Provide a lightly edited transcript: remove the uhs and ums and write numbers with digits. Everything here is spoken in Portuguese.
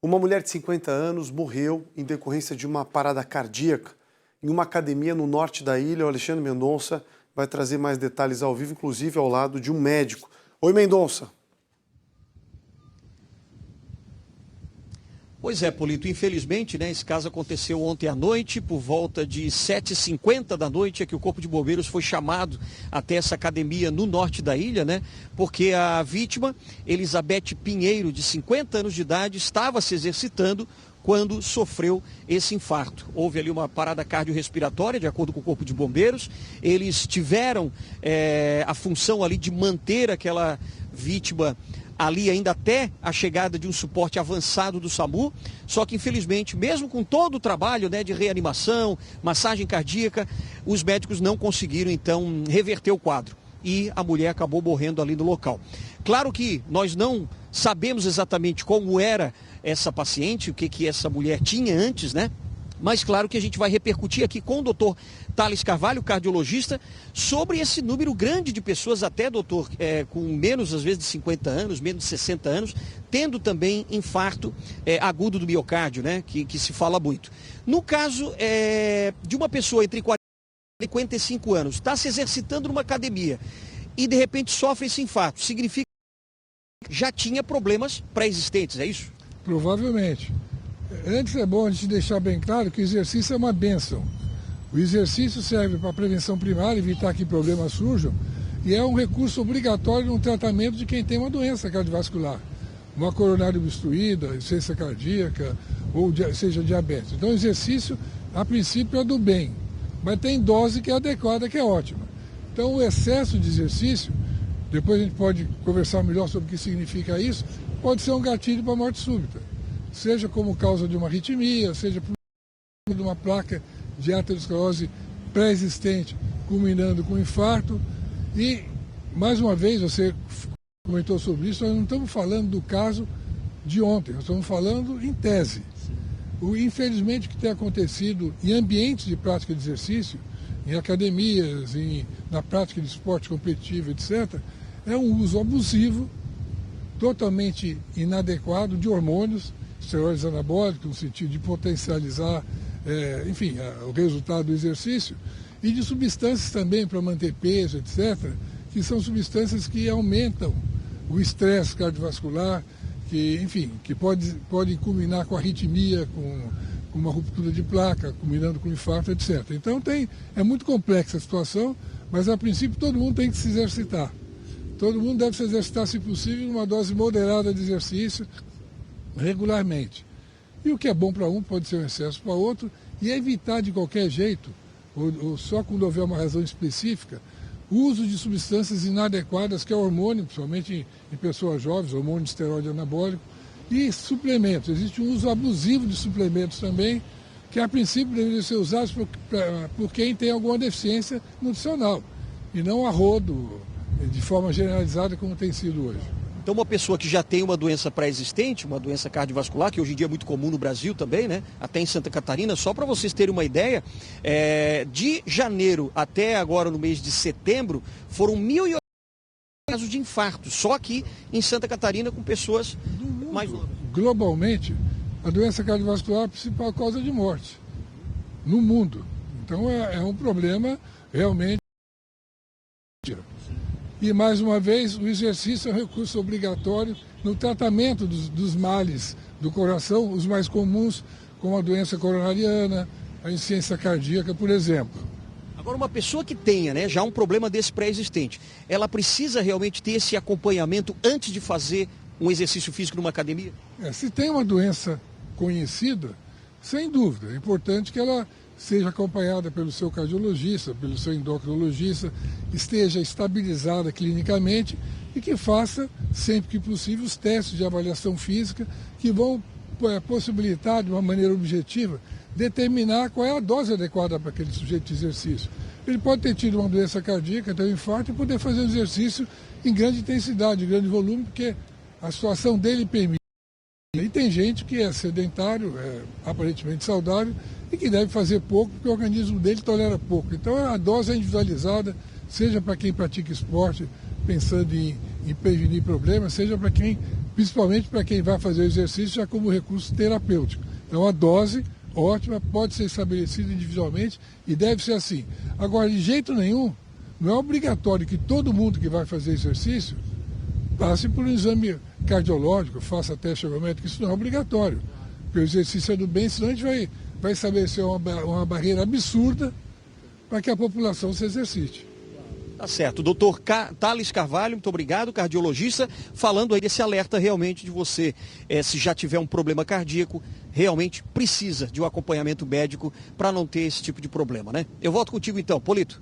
Uma mulher de 50 anos morreu em decorrência de uma parada cardíaca em uma academia no norte da ilha. O Alexandre Mendonça vai trazer mais detalhes ao vivo, inclusive ao lado de um médico. Oi, Mendonça. Pois é, Polito, infelizmente, né, esse caso aconteceu ontem à noite, por volta de 7h50 da noite, é que o Corpo de Bombeiros foi chamado até essa academia no norte da ilha, né, porque a vítima, Elizabeth Pinheiro, de 50 anos de idade, estava se exercitando quando sofreu esse infarto. Houve ali uma parada cardiorrespiratória, de acordo com o Corpo de Bombeiros. Eles tiveram a função ali de manter aquela vítima ali ainda até a chegada de um suporte avançado do SAMU, só que infelizmente, mesmo com todo o trabalho, né, de reanimação, massagem cardíaca, os médicos não conseguiram então reverter o quadro e a mulher acabou morrendo ali no local. Claro que nós não sabemos exatamente como era essa paciente, o que essa mulher tinha antes, né? Mas claro que a gente vai repercutir aqui com o doutor Thales Carvalho, cardiologista, sobre esse número grande de pessoas, até, doutor, com menos, às vezes, de 50 anos, menos de 60 anos, tendo também infarto agudo do miocárdio, né, que se fala muito. No caso de uma pessoa entre 40 e 55 anos, está se exercitando numa academia e, de repente, sofre esse infarto, significa que já tinha problemas pré-existentes, é isso? Provavelmente. Antes é bom a gente deixar bem claro que o exercício é uma bênção. O exercício serve para prevenção primária, evitar que problemas surjam, e é um recurso obrigatório no tratamento de quem tem uma doença cardiovascular, uma coronária obstruída, insuficiência cardíaca, ou seja, diabetes. Então o exercício, a princípio, é do bem, mas tem dose que é adequada, que é ótima. Então o excesso de exercício, depois a gente pode conversar melhor sobre o que significa isso, pode ser um gatilho para a morte súbita. Seja como causa de uma arritmia, seja por de uma placa de aterosclerose pré-existente, culminando com infarto. E, mais uma vez, você comentou sobre isso, nós não estamos falando do caso de ontem, nós estamos falando em tese. Infelizmente, o que tem acontecido em ambientes de prática de exercício, em academias, na prática de esporte competitivo, etc., é um uso abusivo, totalmente inadequado de hormônios, esteroides anabólicos, no sentido de potencializar, o resultado do exercício, e de substâncias também para manter peso, etc., que são substâncias que aumentam o estresse cardiovascular, que pode culminar com arritmia, com uma ruptura de placa, culminando com infarto, etc. Então é muito complexa a situação, mas a princípio todo mundo tem que se exercitar. Todo mundo deve se exercitar, se possível, numa dose moderada de exercício, regularmente. E o que é bom para um pode ser um excesso para outro, e evitar de qualquer jeito, ou só quando houver uma razão específica, o uso de substâncias inadequadas, que é hormônio, principalmente em pessoas jovens, hormônio de esteroide anabólico, e suplementos. Existe um uso abusivo de suplementos também, que a princípio deveriam ser usados por quem tem alguma deficiência nutricional, e não a rodo, de forma generalizada, como tem sido hoje. Então, uma pessoa que já tem uma doença pré-existente, uma doença cardiovascular, que hoje em dia é muito comum no Brasil também, né? Até em Santa Catarina, só para vocês terem uma ideia, de janeiro até agora no mês de setembro, foram 1.080 casos de infarto, só aqui em Santa Catarina com pessoas mais novas. Globalmente, a doença cardiovascular é a principal causa de morte no mundo. Então, é um problema realmente. E, mais uma vez, o exercício é um recurso obrigatório no tratamento dos males do coração, os mais comuns, como a doença coronariana, a insuficiência cardíaca, por exemplo. Agora, uma pessoa que tenha, né, já um problema desse pré-existente, ela precisa realmente ter esse acompanhamento antes de fazer um exercício físico numa academia? Se tem uma doença conhecida, sem dúvida, é importante que ela seja acompanhada pelo seu cardiologista, pelo seu endocrinologista, esteja estabilizada clinicamente e que faça, sempre que possível, os testes de avaliação física que vão possibilitar, de uma maneira objetiva, determinar qual é a dose adequada para aquele sujeito de exercício. Ele pode ter tido uma doença cardíaca, ter um infarto e poder fazer um exercício em grande intensidade, em grande volume, porque a situação dele permite. E tem gente que é sedentário, aparentemente saudável, e que deve fazer pouco, porque o organismo dele tolera pouco. Então a dose é individualizada, seja para quem pratica esporte, pensando em em prevenir problemas, seja para quem, principalmente para quem vai fazer o exercício já como recurso terapêutico. Então a dose ótima pode ser estabelecida individualmente e deve ser assim. Agora, de jeito nenhum, não é obrigatório que todo mundo que vai fazer exercício passe por um exame cardiológico, faça teste ergométrico, isso não é obrigatório. Porque o exercício é do bem, senão a gente vai estabelecer uma barreira absurda para que a população se exercite. Tá certo. Doutor Thales Carvalho, muito obrigado, cardiologista, falando aí desse alerta realmente de você, se já tiver um problema cardíaco, realmente precisa de um acompanhamento médico para não ter esse tipo de problema, né? Eu volto contigo então, Polito.